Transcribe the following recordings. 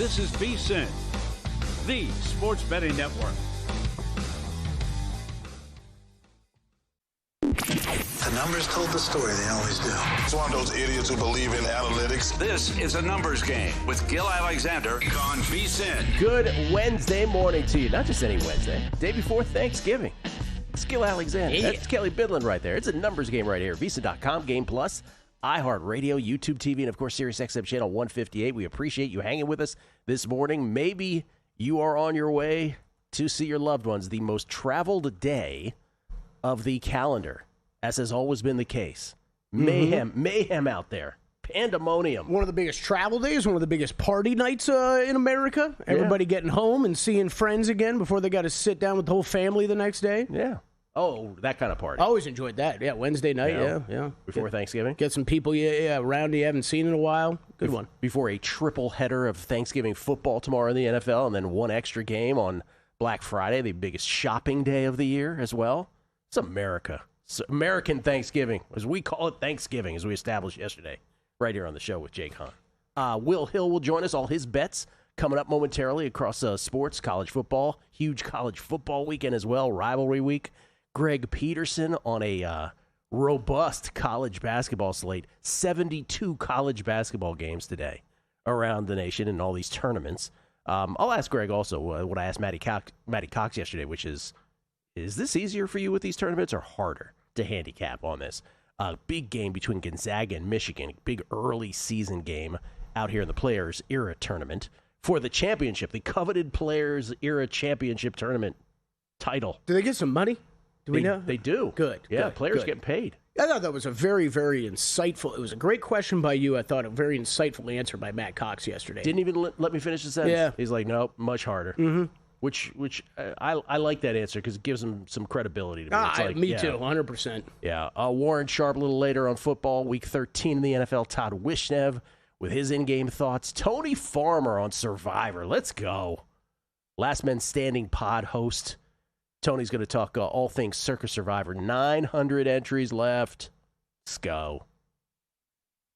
This is VSiN, the sports betting network. The numbers told the story, they always do. It's one of those idiots who believe in analytics. This is a numbers game with Gil Alexander on VSiN. Good Wednesday morning to you. Not just any Wednesday, day before Thanksgiving. It's Gil Alexander. Yeah. That's Kelly Bidlin right there. It's a numbers game right here. VSiN.com, Game Plus, iHeartRadio, YouTube TV, and of course SiriusXM Channel 158. We appreciate you hanging with us this morning. Maybe you are on your way to see your loved ones. The most traveled day of the calendar, as has always been the case. Mayhem out there. Pandemonium. One of the biggest travel days, one of the biggest party nights in America. Everybody getting home and seeing friends again before they got to sit down with the whole family the next day. Yeah. Oh, that kind of party. I always enjoyed that. Yeah, Wednesday night, yeah. Before Thanksgiving? Get some people around you haven't seen in a while. Good one. Before a triple header of Thanksgiving football tomorrow in the NFL, and then one extra game on Black Friday, the biggest shopping day of the year as well. It's America. It's American Thanksgiving, as we call it Thanksgiving, as we established yesterday, right here on the show with Jake Hahn. Will Hill will join us. All his bets coming up momentarily across sports, college football, huge college football weekend as well, rivalry week. Greg Peterson on a robust college basketball slate, 72 college basketball games today around the nation in all these tournaments. I'll ask Greg also what I asked Matty Cox yesterday, which is this easier for you with these tournaments or harder to handicap on this? Big game between Gonzaga and Michigan, big early season game out here in the Players Era Tournament for the championship, the coveted Players Era Championship Tournament title. Do they get some money? Do we know? They do. Good. Yeah, good, players good. getting paid. I thought that was a very, very insightful. It was a great question by you. I thought a very insightful answer by Matt Cox yesterday. Didn't even let me finish the sentence. Yeah. He's like, nope, much harder. Mm-hmm. Which I like that answer because it gives him some credibility to me. It's like, me too, 100%. Yeah. Warren Sharp a little later on football, week 13 in the NFL. Todd Wishnev with his in-game thoughts. Tony Farmer on Survivor. Let's go. Last Men Standing pod host. Tony's going to talk all things Circus Survivor. 900 entries left. Let's go.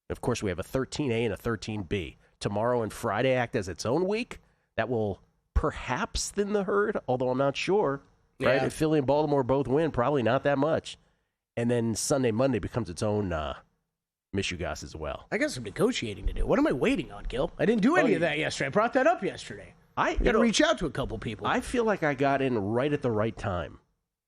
Of course, we have a 13A and a 13B. Tomorrow and Friday act as its own week. That will perhaps thin the herd, although I'm not sure. Right? Yeah. If Philly and Baltimore both win, probably not that much. And then Sunday, Monday becomes its own Michigas as well. I got some negotiating to do. What am I waiting on, Gil? I didn't do any of that yesterday. I brought that up yesterday. I got to reach out to a couple people. I feel like I got in right at the right time.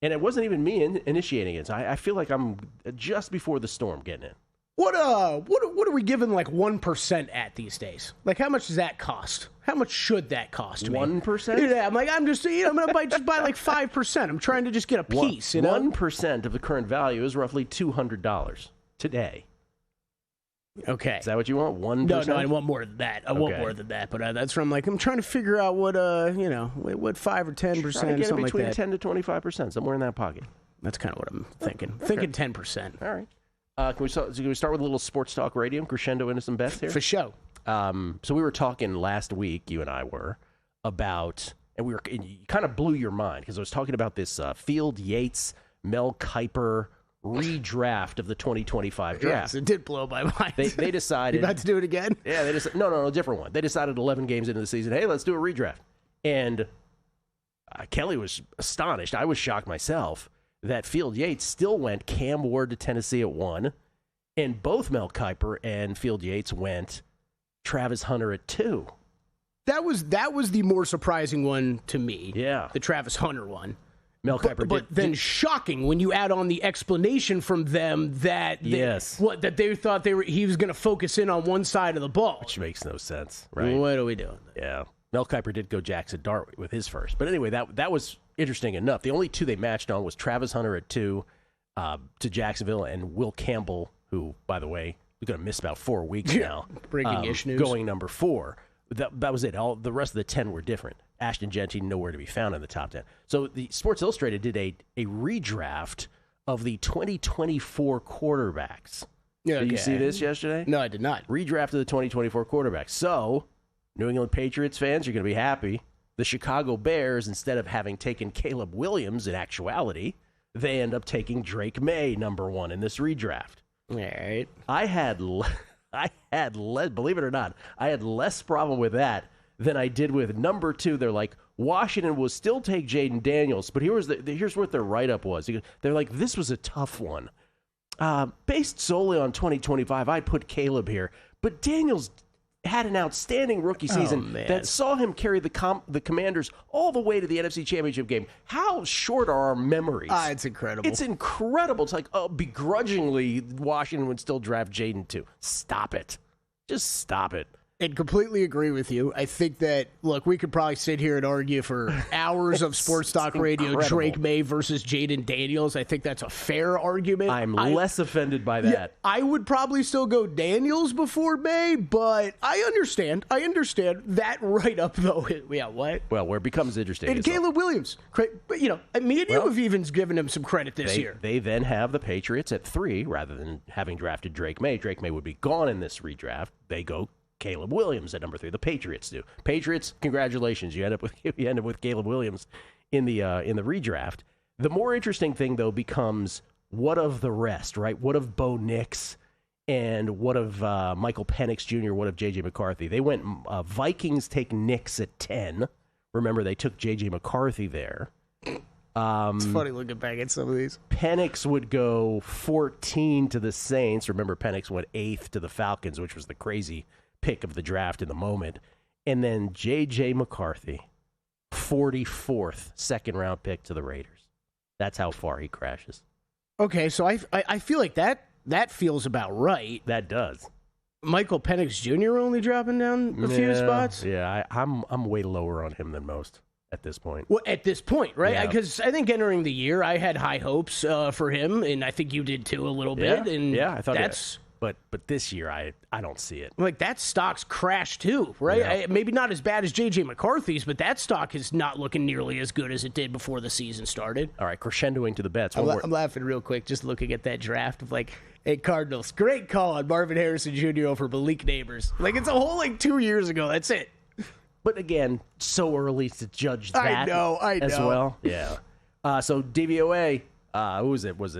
And it wasn't even me initiating it. So I feel like I'm just before the storm getting in. What are we giving like 1% at these days? Like how much does that cost? How much should that cost me? 1%? Yeah, I'm like I'm gonna just buy like 5%. I'm trying to just get a piece. 1% of the current value is roughly $200 today. Okay. Is that what you want? 1%? No, I want more than that. I want more than that. But that's from I'm trying to figure out what 5 or 10%, something like between that. 10 to 25%, somewhere in that pocket. That's kind of what I'm thinking. Thinking 10%. All right. Can we start with a little sports talk radio, crescendo into some bets here? For sure. So we were talking last week, you and I were, about, and you kind of blew your mind because I was talking about this Field Yates, Mel Kiper redraft of the 2025 draft. Yes, it did blow my mind. They decided. You about to do it again? Yeah, they just no, different one. They decided 11 games into the season, hey, let's do a redraft. And Kelly was astonished. I was shocked myself that Field Yates still went Cam Ward to Tennessee at 1, and both Mel Kiper and Field Yates went Travis Hunter at 2. That was the more surprising one to me. Yeah. The Travis Hunter one. Mel Kiper but then shocking when you add on the explanation from them that that they thought he was going to focus in on one side of the ball. Which makes no sense, right? What are we doing? Yeah. Mel Kiper did go Jackson Dart with his first. But anyway, that was interesting enough. The only two they matched on was Travis Hunter at 2 to Jacksonville and Will Campbell, who, by the way, is going to miss about 4 weeks now. Breaking-ish news. Going number 4. That was it. All the rest of the 10 were different. Ashton Genty nowhere to be found in the top 10. So the Sports Illustrated did a redraft of the 2024 quarterbacks. Yeah, Did you see this yesterday? No, I did not. Redraft of the 2024 quarterbacks. So, New England Patriots fans, you're going to be happy. The Chicago Bears, instead of having taken Caleb Williams in actuality, they end up taking Drake May, number 1 in this redraft. All right. I had believe it or not, I had less problem with that than I did with number 2. They're like, Washington will still take Jaden Daniels, but here's what their write-up was. They're like, this was a tough one. Based solely on 2025, I'd put Caleb here, but Daniels had an outstanding rookie season that saw him carry the Commanders all the way to the NFC Championship game. How short are our memories? It's incredible. It's incredible. It's like, begrudgingly, Washington would still draft Jaden too. Stop it. Just stop it. And completely agree with you. I think that, look, we could probably sit here and argue for hours of sports talk radio, incredible. Drake May versus Jaden Daniels. I think that's a fair argument. I'm less offended by that. Yeah, I would probably still go Daniels before May, but I understand. That right up, though. Yeah, what? Well, where it becomes interesting. And Caleb Williams. But, me and you have even given him some credit this year. They then have the Patriots at 3 rather than having drafted Drake May. Drake May would be gone in this redraft. They go Caleb Williams at number 3. The Patriots do. Patriots, congratulations. You end up with Caleb Williams in the redraft. The more interesting thing, though, becomes what of the rest, right? What of Bo Nix and what of Michael Penix Jr., what of J.J. McCarthy? They went Vikings take Nix at 10. Remember, they took J.J. McCarthy there. It's funny looking back at some of these. Penix would go 14 to the Saints. Remember, Penix went 8th to the Falcons, which was the crazy pick of the draft in the moment. And then J.J. McCarthy, 44th second-round pick to the Raiders. That's how far he crashes. Okay, so I feel like that feels about right. That does. Michael Penix Jr. only dropping down a few spots? Yeah, I'm way lower on him than most at this point. Well, at this point, right? Yeah. Because I think entering the year, I had high hopes for him, and I think you did too a little bit. And yeah, I thought that's... But this year, I don't see it. Like, that stock's crashed too, right? Yeah. Maybe not as bad as J.J. McCarthy's, but that stock is not looking nearly as good as it did before the season started. All right, crescendoing to the bets. I'm laughing real quick just looking at that draft of like, hey, Cardinals, great call on Marvin Harrison Jr. over Malik Neighbors. Like, it's a whole 2 years ago. That's it. But again, so early to judge that I know. as well. Yeah. So DVOA, who was it? Was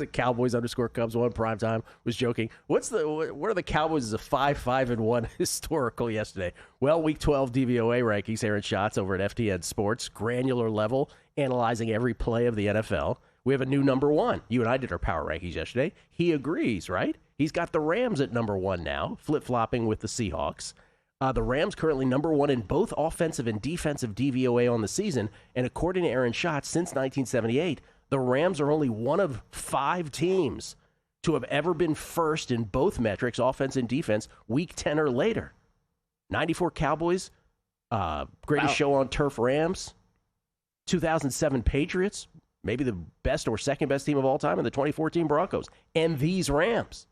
it Cowboys _Cubs 1 primetime? Was joking. What are the Cowboys as a 5-5-1 historical yesterday? Well, Week 12 DVOA rankings. Aaron Schatz over at FTN Sports, granular level, analyzing every play of the NFL. We have a new number 1. You and I did our power rankings yesterday. He agrees, right? He's got the Rams at number 1 now, flip-flopping with the Seahawks. The Rams currently number 1 in both offensive and defensive DVOA on the season, and according to Aaron Schatz, since 1978, the Rams are only one of 5 teams to have ever been first in both metrics, offense and defense, Week 10 or later. 94 Cowboys, greatest show on turf Rams, 2007 Patriots, maybe the best or second best team of all time, and the 2014 Broncos. And these Rams.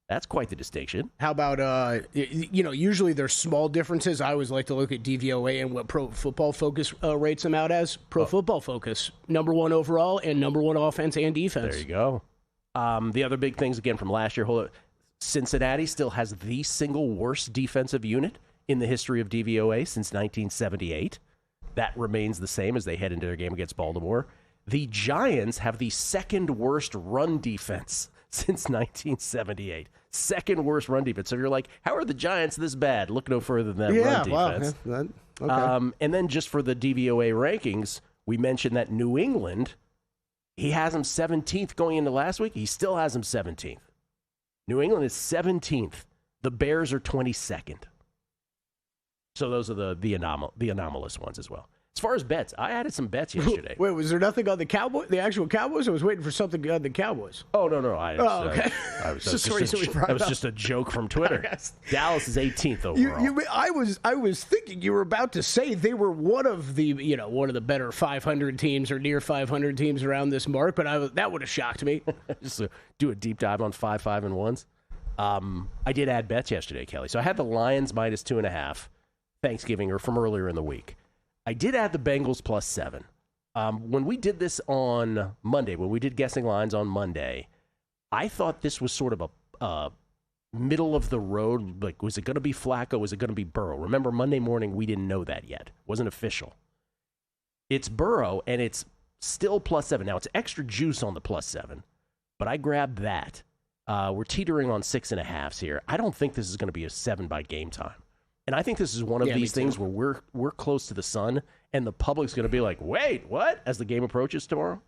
That's quite the distinction. How about, usually there's small differences. I always like to look at DVOA and what Pro Football Focus rates them out as. Pro Football Focus, number 1 overall and number 1 offense and defense. There you go. The other big things, again, from last year, Cincinnati still has the single worst defensive unit in the history of DVOA since 1978. That remains the same as they head into their game against Baltimore. The Giants have the second worst run defense since 1978. Second worst run defense. So you're like, how are the Giants this bad? Look no further than that run defense. Wow. Okay. And then just for the DVOA rankings, we mentioned that New England, he has them 17th going into last week. He still has them 17th. New England is 17th. The Bears are 22nd. So those are the anomalous ones as well. As far as bets, I added some bets yesterday. Wait, was there nothing on the actual Cowboys? I was waiting for something on the Cowboys. Oh, no. Okay. That was just a joke from Twitter. Dallas is 18th overall. I was thinking you were about to say they were one of the better 500 teams or near 500 teams around this mark, but that would have shocked me. Just to do a deep dive on 5-5-1s. I did add bets yesterday, Kelly. So I had the Lions minus 2.5 Thanksgiving or from earlier in the week. I did add the Bengals plus 7. When we did this on Monday, when we did guessing lines on Monday, I thought this was sort of a middle of the road. Like, was it going to be Flacco? Was it going to be Burrow? Remember, Monday morning, we didn't know that yet. It wasn't official. It's Burrow, and it's still plus 7. Now, it's extra juice on the plus 7, but I grabbed that. We're teetering on 6.5s here. I don't think this is going to be a 7 by game time. And I think this is one of these things where we're close to the sun, and the public's going to be like, wait, what? As the game approaches tomorrow.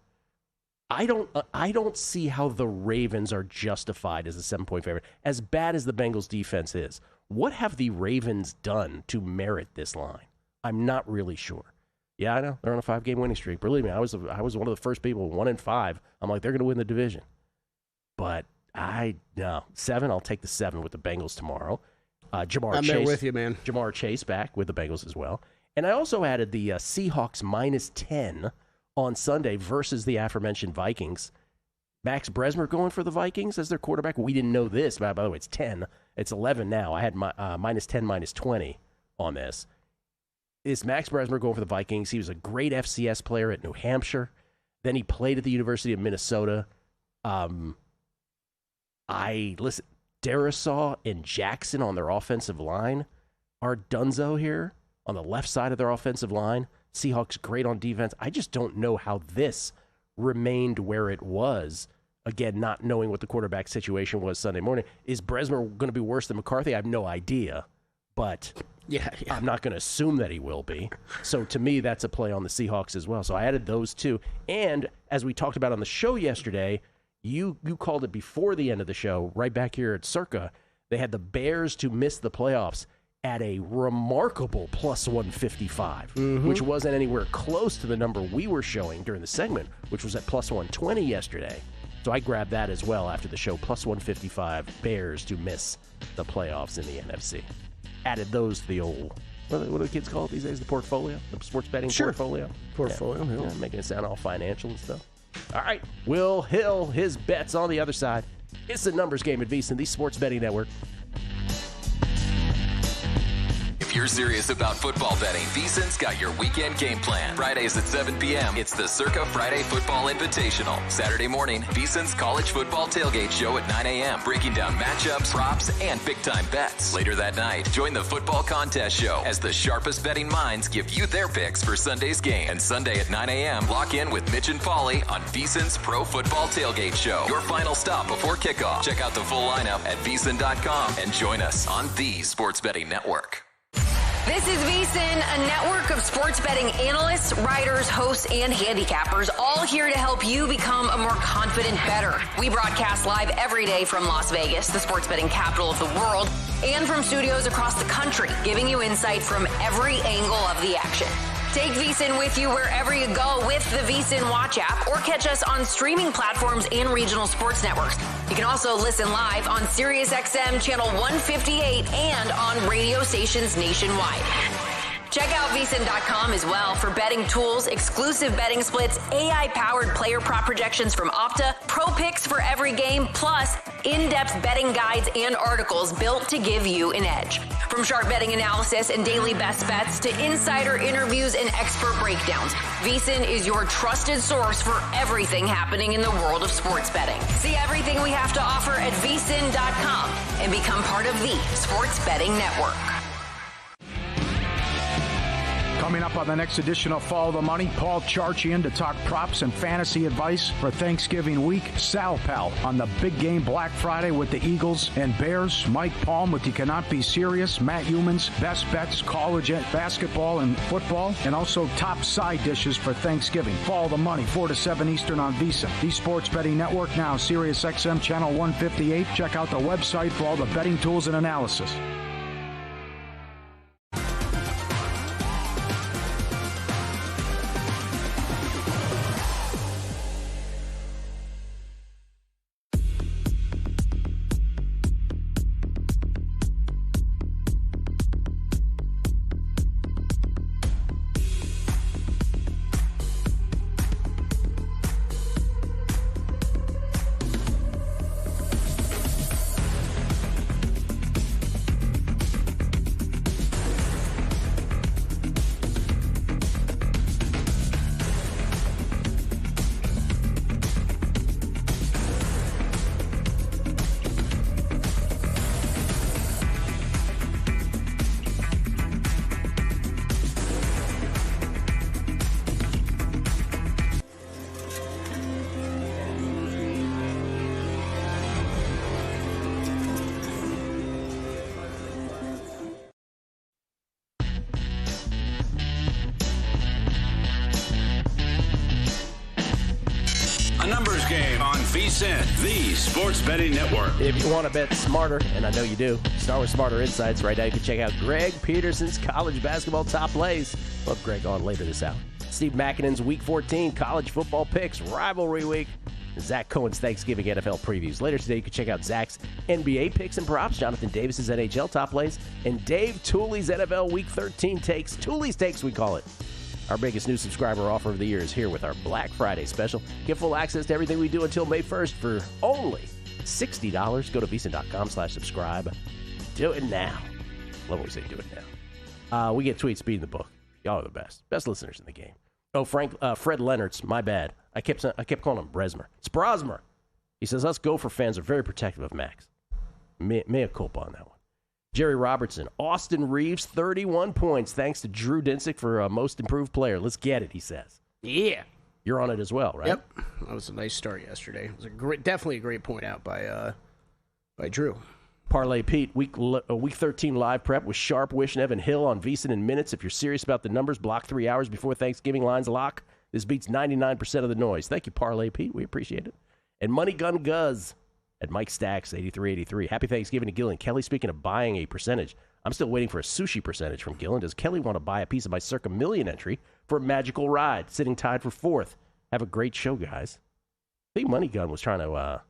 I don't see how the Ravens are justified as a 7-point favorite. As bad as the Bengals defense is, what have the Ravens done to merit this line? I'm not really sure. Yeah, I know. They're on a 5-game winning streak. Believe me, I was one of the first people, 1-5. I'm like, they're going to win the division. But no. 7, I'll take the 7 with the Bengals tomorrow. I'm there with you, man. Jamar Chase back with the Bengals as well. And I also added the Seahawks -10 on Sunday versus the aforementioned Vikings. Max Bresmer going for the Vikings as their quarterback. We didn't know this. By the way, it's 10. It's 11 now. I had my -10, -20 on this. Is Max Bresmer going for the Vikings? He was a great FCS player at New Hampshire. Then he played at the University of Minnesota. Listen, Darisaw and Jackson on their offensive line are dunzo here on the left side of their offensive line. Seahawks great on defense. I just don't know how this remained where it was. Again, not knowing what the quarterback situation was Sunday morning. Is Bresmer going to be worse than McCarthy? I have no idea. But yeah. I'm not going to assume that he will be. So to me, that's a play on the Seahawks as well. So I added those two. And as we talked about on the show yesterday, you called it before the end of the show, right back here at Circa. They had the Bears to miss the playoffs at a remarkable +155, which wasn't anywhere close to the number we were showing during the segment, which was at +120 yesterday. So I grabbed that as well after the show, +155, Bears to miss the playoffs in the NFC. Added those to the old, what do the kids call it these days, the portfolio? The sports betting portfolio? Portfolio, yeah. Making it sound all financial and stuff. All right, Will Hill, his bets on the other side. It's the numbers game at VSiN, the Sports Betting Network. If you're serious about football betting, VSiN's got your weekend game plan. Fridays at 7 p.m., it's the Circa Friday Football Invitational. Saturday morning, VSiN's college football tailgate show at 9 a.m., breaking down matchups, props, and big-time bets. Later that night, join the football contest show as the sharpest betting minds give you their picks for Sunday's game. And Sunday at 9 a.m., lock in with Mitch and Pauly on VSiN's Pro Football Tailgate Show. Your final stop before kickoff. Check out the full lineup at VSiN.com and join us on the Sports Betting Network. This is VSiN, a network of sports betting analysts, writers, hosts, and handicappers, all here to help you become a more confident bettor. We broadcast live every day from Las Vegas, the sports betting capital of the world, and from studios across the country, giving you insight from every angle of the action. Take VSiN with you wherever you go with the VSiN Watch app, or catch us on streaming platforms and regional sports networks. You can also listen live on SiriusXM Channel 158 and on radio stations nationwide. Check out VSiN.com as well for betting tools, exclusive betting splits, AI-powered player prop projections from Opta, pro picks for every game, plus in-depth betting guides and articles built to give you an edge. From sharp betting analysis and daily best bets to insider interviews and expert breakdowns, VSiN is your trusted source for everything happening in the world of sports betting. See everything we have to offer at VSiN.com and become part of the Sports Betting Network. Coming up on the next edition of Follow the Money, Paul Charchian to talk props and fantasy advice for Thanksgiving week. Sal Pal on the big game Black Friday with the Eagles and Bears. Mike Palm with You Cannot Be Serious. Matt Humans, best bets, college basketball and football, and also top side dishes for Thanksgiving. Follow the Money, 4 to 7 Eastern on VSiN. The Sports Betting Network, now SiriusXM Channel 158. Check out the website for all the betting tools and analysis. VSiN, the Sports Betting Network. If you want to bet smarter, and I know you do, start with Smarter Insights. Right now you can check out Greg Peterson's college basketball top plays. We'll have Greg on later this hour. Steve Makinen's Week 14 college football picks, rivalry week. Zach Cohen's Thanksgiving NFL previews. Later today, you can check out Zach's NBA picks and props, Jonathan Davis's NHL top plays, and Dave Tooley's NFL Week 13 takes. Tooley's takes, we call it. Our biggest new subscriber offer of the year is here with our Black Friday special. Get full access to everything we do until May 1st for only $60. Go to VSiN.com/subscribe. Do it now. Love when we say do it now. We get tweets speeding the book. Y'all are the best. Best listeners in the game. Oh, Fred Leonard's, my bad. I kept calling him Bresmer. It's Brosmer. He says, us Gopher fans are very protective of Max. Mea culpa on that one. Jerry Robertson, Austin Reeves, 31 points, thanks to Drew Dinsick for most improved player. Let's get it, he says. Yeah. You're on it as well, right? Yep. That was a nice start yesterday. It was definitely a great point out by Drew. Parlay Pete, week 13 live prep with Sharp, Wishnev, and Hill on VSiN in minutes. If you're serious about the numbers, block 3 hours before Thanksgiving lines lock. This beats 99% of the noise. Thank you, Parlay Pete. We appreciate it. And Money Gun Guz at Mike Stacks, 8383. Happy Thanksgiving to Gillen. Kelly, speaking of buying a percentage, I'm still waiting for a sushi percentage from Gillen. Does Kelly want to buy a piece of my Circa Million entry for a magical ride, sitting tied for 4th? Have a great show, guys. I think Money Gun was trying to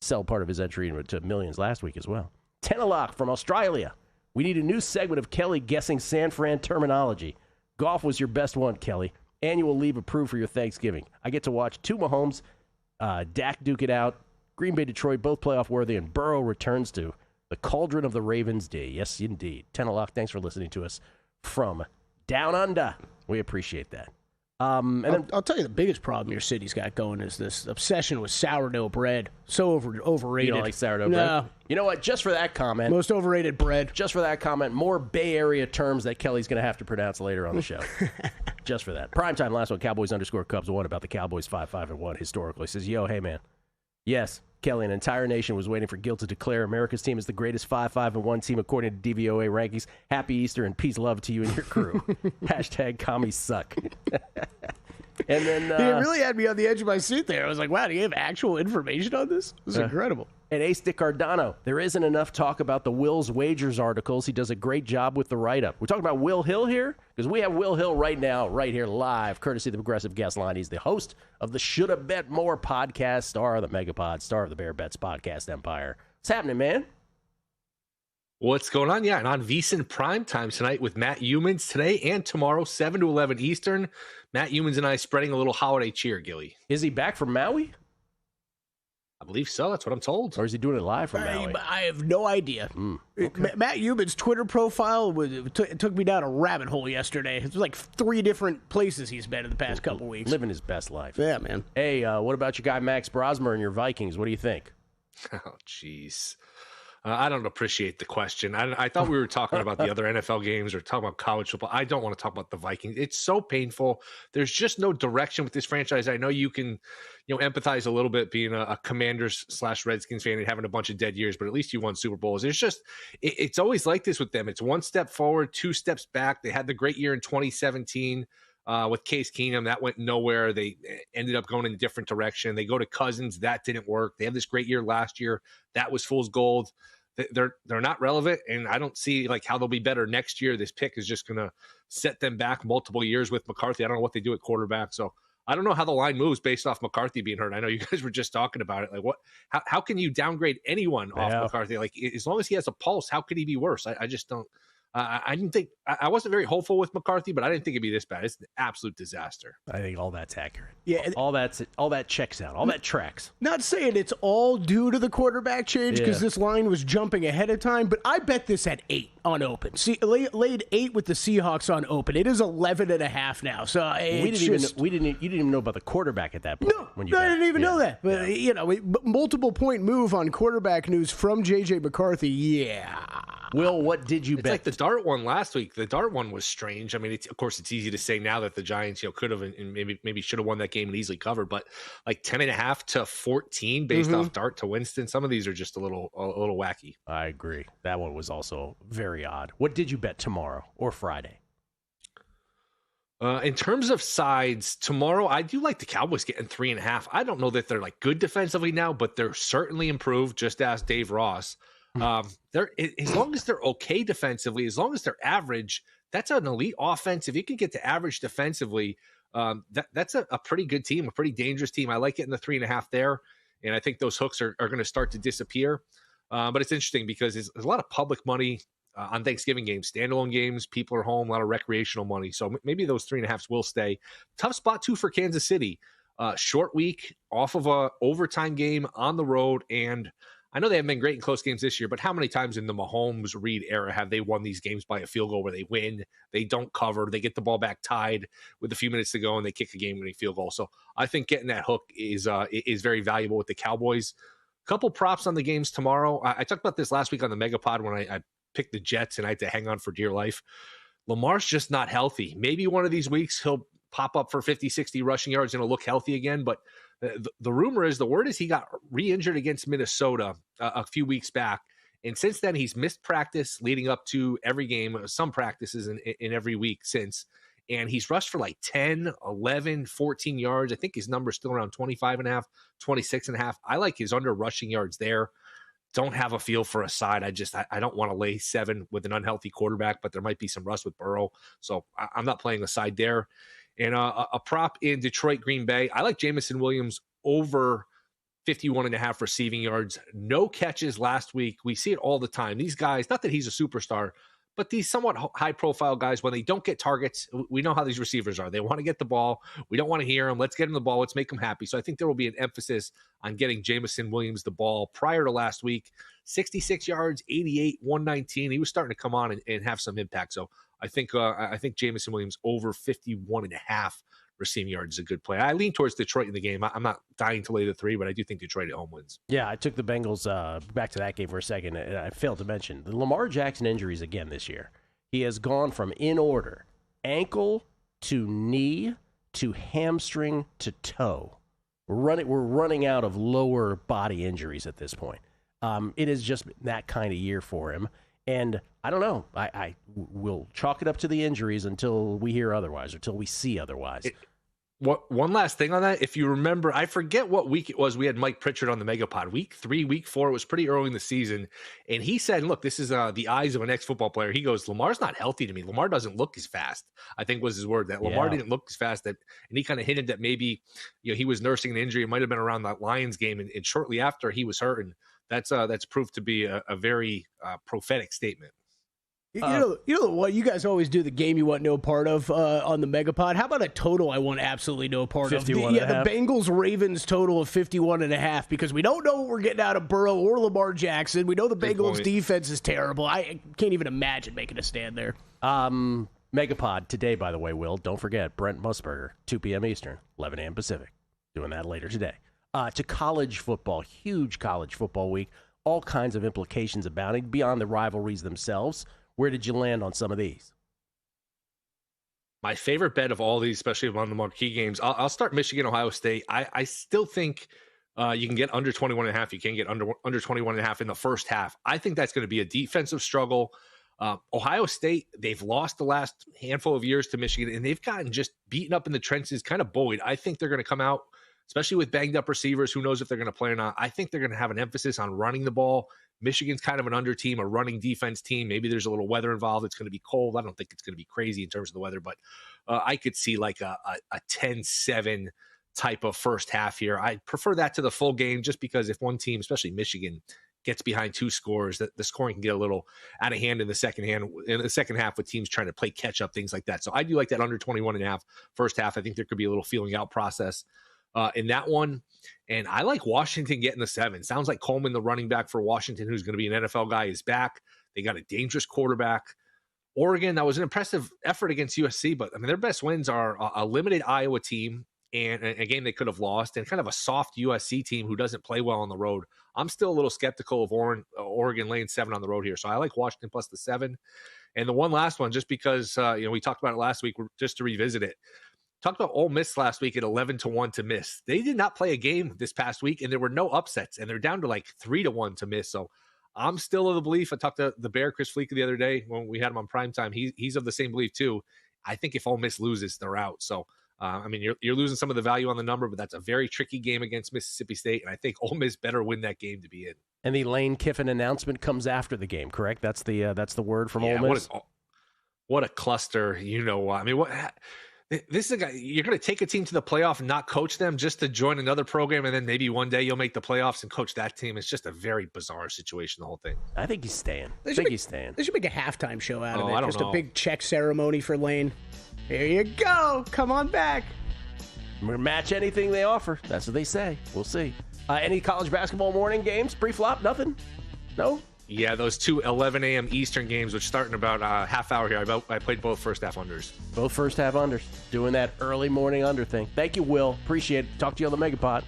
sell part of his entry to millions last week as well. Tenalock from Australia. We need a new segment of Kelly guessing San Fran terminology. Golf was your best one, Kelly. Annual leave approved for your Thanksgiving. I get to watch 2 Mahomes, Dak duke it out, Green Bay, Detroit, both playoff worthy, and Burrow returns to the cauldron of the Ravens Day. Yes, indeed. Tenalock, thanks for listening to us from Down Under. We appreciate that. I'll tell you the biggest problem your city's got going is this obsession with sourdough bread. So overrated. You don't like sourdough bread? You know what? Just for that comment. Most overrated bread. Just for that comment. More Bay Area terms that Kelly's going to have to pronounce later on the show. Just for that. Primetime last one, Cowboys_Cubs won about the Cowboys 5-5-1 historically. Says, yo, hey, man. Yes, Kelly, an entire nation was waiting for Gil to declare America's team is the greatest 5-5-1 team according to DVOA rankings. Happy Easter and peace love to you and your crew. Hashtag commies suck. And then it really had me on the edge of my seat there. I was like, wow, do you have actual information on this? This is incredible. And Ace Dick Cardano, there isn't enough talk about the Will's Wagers articles. He does a great job with the write-up. We're talking about Will Hill here because we have Will Hill right now, right here live, courtesy of the Progressive Guest Line. He's the host of the Shoulda Bet More podcast, star of the Megapod, star of the Bear Bets podcast empire. What's happening, man? What's going on? Yeah, and on VSiN Primetime tonight with Matt Humans today and tomorrow, 7 to 11 Eastern. Matt Humans and I spreading a little holiday cheer, Gilly. Is he back from Maui? I believe so. That's what I'm told. Or is he doing it live from Maui? I have no idea. Okay. Matt Humans' Twitter profile took me down a rabbit hole yesterday. It was like 3 different places he's been in the past couple weeks. Living his best life. Yeah, man. Hey, what about your guy Max Brosmer and your Vikings? What do you think? Oh, jeez. I don't appreciate the question. I thought we were talking about the other NFL games or talking about college football. I don't want to talk about the Vikings. It's so painful. There's just no direction with this franchise. I know you can, empathize a little bit being a Commanders/Redskins fan and having a bunch of dead years, but at least you won Super Bowls. It's always like this with them. It's 1 step forward, 2 steps back. They had the great year in 2017 with Case Keenum. That went nowhere. They ended up going in a different direction. They go to Cousins. That didn't work. They had this great year last year. That was fool's gold. They're not relevant, and I don't see how they'll be better next year. This pick is just going to set them back multiple years with McCarthy. I don't know what they do at quarterback, so I don't know how the line moves based off McCarthy being hurt. I know you guys were just talking about it. How can you downgrade anyone off McCarthy? As long as he has a pulse, how could he be worse? I just don't. I didn't think I wasn't very hopeful with McCarthy, but I didn't think it'd be this bad. It's an absolute disaster. I think all that's accurate. Yeah, all that checks out. All that tracks. Not saying it's all due to the quarterback change because this line was jumping ahead of time, but I bet this at 8 on open. See, laid 8 with the Seahawks on open. It is 11.5 now. So you didn't even know about the quarterback at that point. No, I didn't even know that. But multiple point move on quarterback news from JJ McCarthy. Yeah. Will, what did you bet? It's like the Dart one last week. The Dart one was strange. I mean, of course, it's easy to say now that the Giants, could have and maybe should have won that game and easily covered. But 10.5 to 14 based off Dart to Winston. Some of these are just a little wacky. I agree. That one was also very odd. What did you bet tomorrow or Friday? In terms of sides, tomorrow, I do like the Cowboys getting 3.5. I don't know that they're like good defensively now, but they're certainly improved. Just ask Dave Ross. They're as long as they're okay defensively, as long as they're average, that's an elite offense. If you can get to average defensively, that's a pretty good team, a pretty dangerous team. I like getting the 3.5 there, and I think those hooks are going to start to disappear. But it's interesting because there's a lot of public money on Thanksgiving games, standalone games. People are home, a lot of recreational money. So maybe those 3.5s will stay. Tough spot, too, for Kansas City. Short week, off of a overtime game on the road. And I know they haven't been great in close games this year, but how many times in the Mahomes-Reed era have they won these games by a field goal where they win, they don't cover, they get the ball back tied with a few minutes to go, and they kick a game-winning field goal? So I think getting that hook is very valuable with the Cowboys. Couple props on the games tomorrow. I talked about this last week on the Megapod when I picked the Jets and I had to hang on for dear life. Lamar's just not healthy. Maybe one of these weeks he'll pop up for 50, 60 rushing yards and he'll look healthy again. But the rumor is, the word is he got re-injured against Minnesota a few weeks back. And since then, he's missed practice leading up to every game, some practices in every week since. And he's rushed for like 10, 11, 14 yards. I think his number is still around 25.5, 26.5. I like his under rushing yards there. Don't have a feel for a side. I don't want to lay 7 with an unhealthy quarterback, but there might be some rust with Burrow. So I'm not playing a side there. And a prop in Detroit, Green Bay. I like Jamison Williams over 51.5 receiving yards. No catches last week. We see it all the time. These guys, not that he's a superstar, but these somewhat high-profile guys, when they don't get targets, we know how these receivers are. They want to get the ball. We don't want to hear them. Let's get them the ball. Let's make them happy. So I think there will be an emphasis on getting Jamison Williams the ball. Prior to last week, 66 yards, 88, 119. He was starting to come on and have some impact. So I think Jamison Williams over 51.5 receiving yards is a good play. I lean towards Detroit in the game. I'm not dying to lay the 3, but I do think Detroit at home wins. Yeah, I took the Bengals back to that game for a second. And I failed to mention the Lamar Jackson injuries again this year. He has gone from, in order, ankle to knee to hamstring to toe. We're running out of lower body injuries at this point. It is just that kind of year for him. And I don't know. I will chalk it up to the injuries until we hear otherwise, or until we see otherwise. One last thing on that. If you remember, I forget what week it was. We had Mike Pritchard on the Megapod. Week 3, week 4, it was pretty early in the season. And he said, look, this is the eyes of an ex-football player. He goes, Lamar's not healthy to me. Lamar doesn't look as fast, I think was his word, that Lamar didn't look as fast. And he kind of hinted that maybe he was nursing an injury. It might have been around that Lions game. And shortly after, he was hurt. And that's proved to be a very prophetic statement. You know what? You guys always do the game you want no part of on the Megapod. How about a total I want absolutely no part of? The Bengals-Ravens total of 51.5, because we don't know what we're getting out of Burrow or Lamar Jackson. We know the Bengals defense is terrible. I can't even imagine making a stand there. Megapod today, by the way, Will. Don't forget, Brent Musburger, 2 p.m. Eastern, 11 a.m. Pacific. Doing that later today. To college football, huge college football week. All kinds of implications about it, beyond the rivalries themselves. Where did you land on some of these? My favorite bet of all these, especially among the marquee games, I'll start Michigan, Ohio State. I still think you can get under 21.5. You can get under 21.5 in the first half. I think that's going to be a defensive struggle. Ohio State, they've lost the last handful of years to Michigan, and they've gotten just beaten up in the trenches, kind of bullied. I think they're going to come out, especially with banged up receivers. Who knows if they're going to play or not? I think they're going to have an emphasis on running the ball. Michigan's kind of an under team, a running defense team. Maybe there's a little weather involved. It's going to be cold. I don't think it's going to be crazy in terms of the weather, but I could see like a 10-7 type of first half here. I prefer that to the full game, just because if one team, especially Michigan, gets behind 2 scores, that the scoring can get a little out of hand in the second half with teams trying to play catch up, things like that. So I do like that under 21.5 first half. I think there could be a little feeling out process in that one. And I like Washington getting the 7. Sounds like Coleman, the running back for Washington, who's going to be an NFL guy, is back. They got a dangerous quarterback. Oregon, that was an impressive effort against USC, but I mean, their best wins are a limited Iowa team and a game they could have lost, and kind of a soft USC team who doesn't play well on the road. I'm still a little skeptical of Oregon laying 7 on the road here. So I like Washington plus the 7. And the one last one, just because we talked about it last week, just to revisit it. Talked about Ole Miss last week at 11-1 to miss. They did not play a game this past week, and there were no upsets, and they're down to like 3-1 to miss. So I'm still of the belief. I talked to the Bear, Chris Fleeka, the other day when we had him on primetime. He's of the same belief too. I think if Ole Miss loses, they're out. So, I mean, you're losing some of the value on the number, but that's a very tricky game against Mississippi State, and I think Ole Miss better win that game to be in. And the Lane Kiffin announcement comes after the game, correct? That's the word from Ole Miss. What a cluster! You know what I mean? This is a guy, you're going to take a team to the playoff and not coach them just to join another program, and then maybe one day you'll make the playoffs and coach that team. It's just a very bizarre situation, the whole thing. I think he's staying. He's staying. They should make a halftime show out of it. I don't just know. A big check ceremony for Lane. Here you go. Come on back. We're going to match anything they offer. That's what they say. We'll see. Any college basketball morning games? Pre-flop? Nothing? No? Yeah, those 2 11 a.m. Eastern games, which start in about a half hour here. I played both first half unders. Both first half unders. Doing that early morning under thing. Thank you, Will. Appreciate it. Talk to you on the Megapod.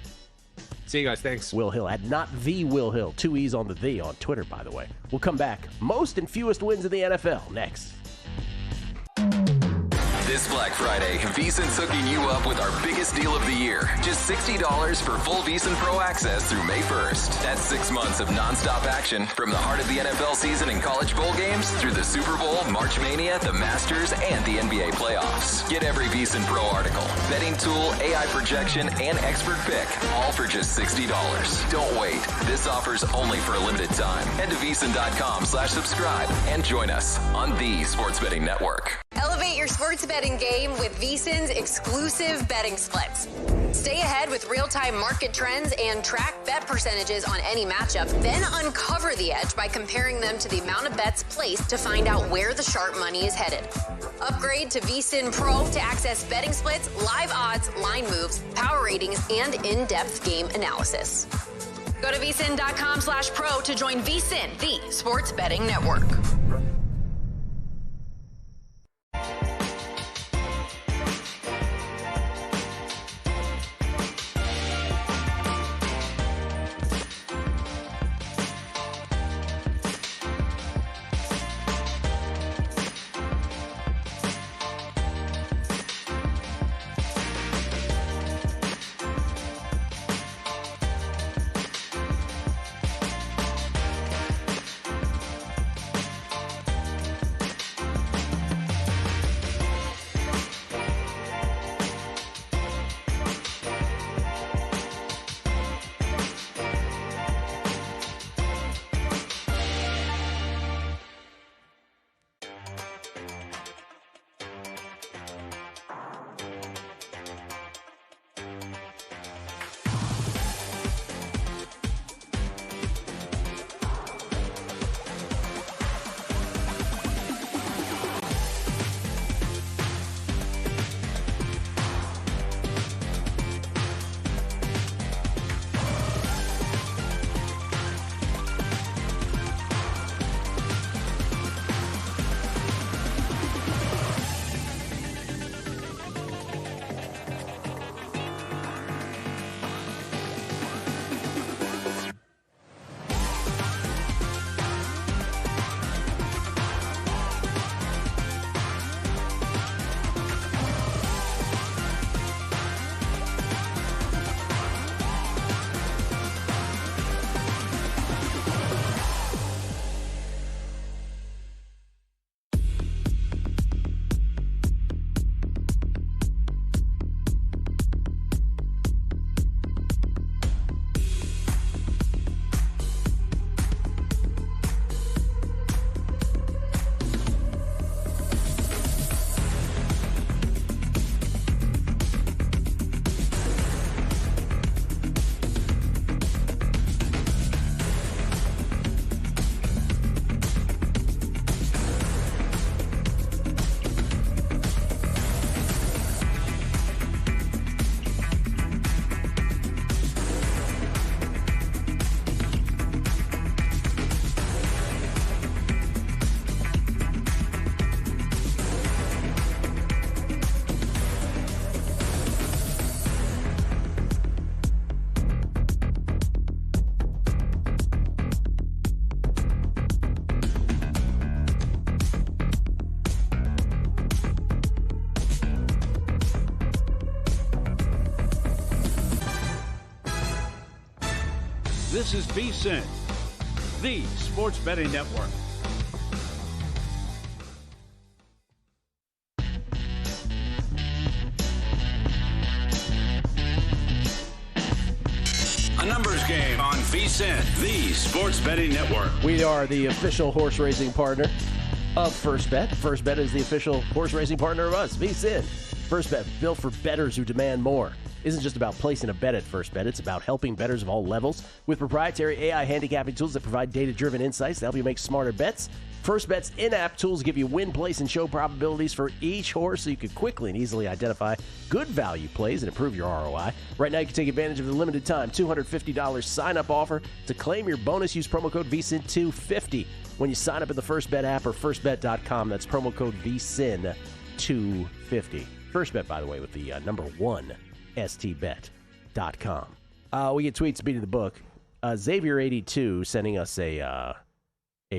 See you guys. Thanks. Will Hill. Not the Will Hill. 2 E's on the on Twitter, by the way. We'll come back. Most and fewest wins in the NFL next. This Black Friday, VSiN's hooking you up with our biggest deal of the year. Just $60 for full VSiN Pro access through May 1st. That's 6 months of nonstop action from the heart of the NFL season and college bowl games through the Super Bowl, March Mania, the Masters, and the NBA playoffs. Get every VSiN Pro article, betting tool, AI projection, and expert pick, all for just $60. Don't wait. This offer's only for a limited time. Head to VSiN.com/subscribe and join us on the Sports Betting Network. Elevate your sports betting game with VSiN's exclusive betting splits. Stay ahead with real-time market trends and track bet percentages on any matchup, then uncover the edge by comparing them to the amount of bets placed to find out where the sharp money is headed. Upgrade to VSiN Pro to access betting splits, live odds, line moves, power ratings, and in-depth game analysis. Go to VSiN.com/pro to join VSiN, the sports betting network. This is VSiN, the sports betting network. VSiN, the sports betting network. We are the official horse racing partner of First Bet. First Bet is the official horse racing partner of us, VSiN. First Bet, built for bettors who demand more. Isn't just about placing a bet at First Bet. It's about helping bettors of all levels with proprietary AI handicapping tools that provide data-driven insights to help you make smarter bets. First Bet's in-app tools give you win, place, and show probabilities for each horse so you can quickly and easily identify good value plays and improve your ROI. Right now, you can take advantage of the limited time $250 sign-up offer. To claim your bonus, use promo code VSiN250 when you sign up in the First Bet app or firstbet.com. That's promo code VSiN250. First Bet, by the way, with the number one, stbet.com. We get tweets beating the book. Xavier82 sending us a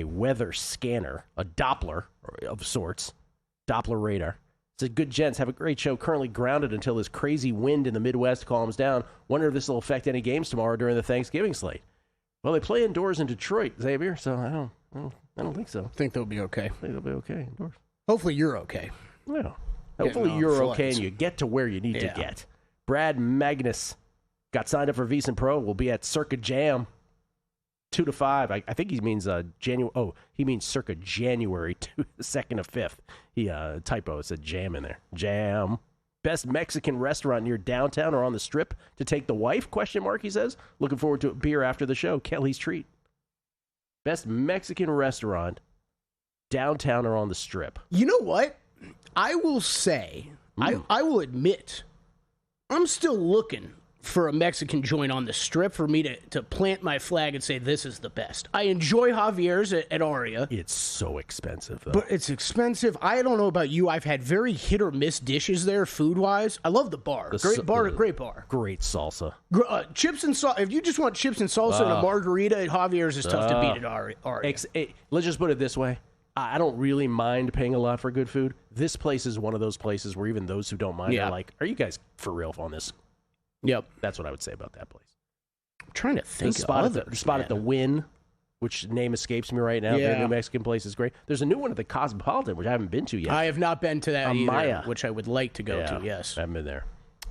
weather scanner, a Doppler of sorts, Doppler radar. Said, good gents, have a great show. Currently grounded until this crazy wind in the Midwest calms down. Wonder if this will affect any games tomorrow during the Thanksgiving slate. Well, they play indoors in Detroit, Xavier, so I don't think so. I think they'll be okay. I think they'll be okay indoors. Hopefully you're okay. Yeah. Hopefully you're okay and you get to where you need to get. Brad Magnus got signed up for VSiN Pro. Will be at Circa Jam 2 to 5. I think he means January. Oh, he means Circa January 2nd to 5th. He typo. It said jam in there. Jam. Best Mexican restaurant near downtown or on the Strip to take the wife? ? He says. Looking forward to a beer after the show. Kelly's Treat. Best Mexican restaurant downtown or on the Strip. You know what? I will say, I will admit, I'm still looking for a Mexican joint on the Strip for me to plant my flag and say this is the best. I enjoy Javier's at Aria. It's so expensive, though. But it's expensive. I don't know about you. I've had very hit or miss dishes there food-wise. I love the bar. Great bar. Great salsa. Chips and salsa. If you just want chips and salsa and a margarita at Javier's, is tough to beat at Aria. Let's just put it this way. I don't really mind paying a lot for good food. This place is one of those places where even those who don't mind are like, are you guys for real on this? Yep. That's what I would say about that place. I'm trying to think the spot at the Wynn, which name escapes me right now. Yeah. Their New Mexican place is great. There's a new one at the Cosmopolitan, which I haven't been to yet. I have not been to that Amaya, either, which I would like to go to, yes. I haven't been there.